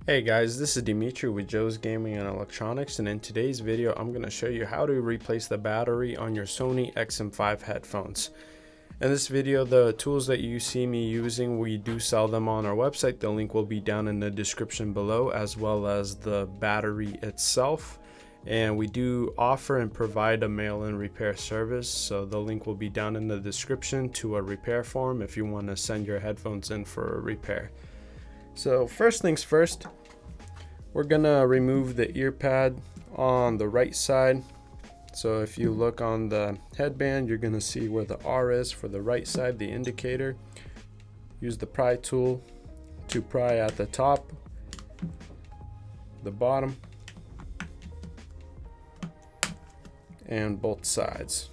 Hey guys, this is Dimitri with Joe's Gaming and Electronics, and in today's video I'm going to show you how to replace the battery on your Sony XM5 headphones. In this video, the tools that you see me using, we do sell them on our website. The link will be down in the description below, as well as the battery itself. And we do offer and provide a mail-in repair service, so the link will be down in the description to a repair form if you want to send your headphones in for a repair. So first things first, we're gonna remove the ear pad on the right side. So if you look on the headband, you're gonna see where the R is for the right side, the indicator. Use the pry tool to pry at the top, the bottom, and both sides.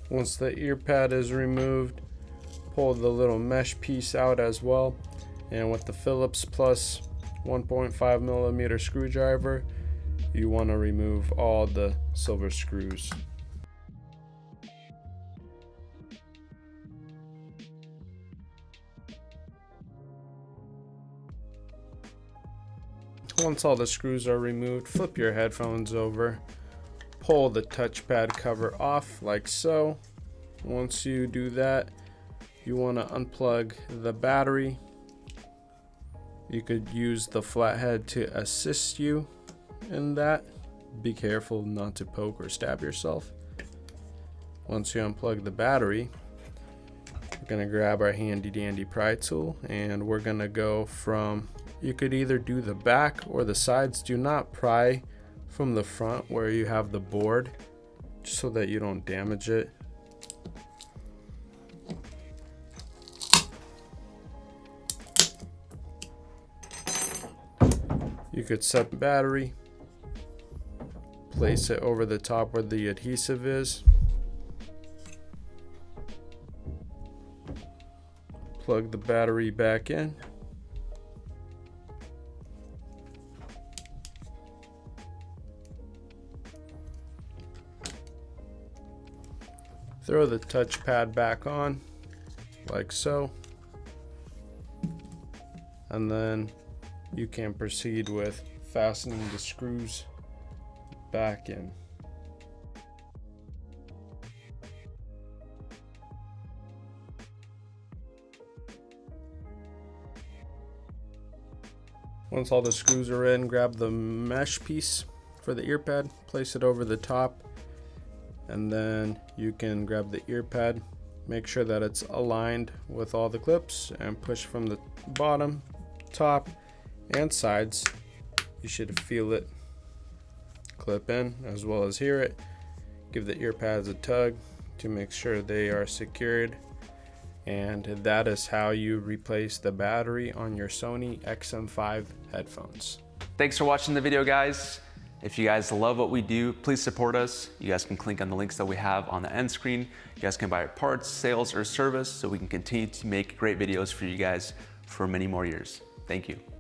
Once the ear pad is removed, pull the little mesh piece out as well, and with the Phillips plus 1.5mm screwdriver, you want to remove all the silver screws. Once all the screws are removed, flip your headphones over. Pull the touchpad cover off like so. Once you do that, you want to unplug the battery. You could use the flathead to assist you in that. Be careful not to poke or stab yourself. Once you unplug the battery, we're going to grab our handy dandy pry tool, and we're going to go from, you could either do the back or the sides. Do not pry from the front where you have the board, just so that you don't damage it. You could set the battery, place it over the top where the adhesive is, plug the battery back in, throw the touchpad back on like so, and then you can proceed with fastening the screws back in. Once all the screws are in, grab the mesh piece for the ear pad, place it over the top, and then you can grab the ear pad, make sure that it's aligned with all the clips, and push from the bottom, top, and sides. You should feel it clip in as well as hear it. Give the ear pads a tug to make sure they are secured, and that is how you replace the battery on your Sony XM5 headphones. Thanks for watching the video, guys. If you guys love what we do, please support us. You guys can click on the links that we have on the end screen. You guys can buy parts, sales, or service so we can continue to make great videos for you guys for many more years. Thank you.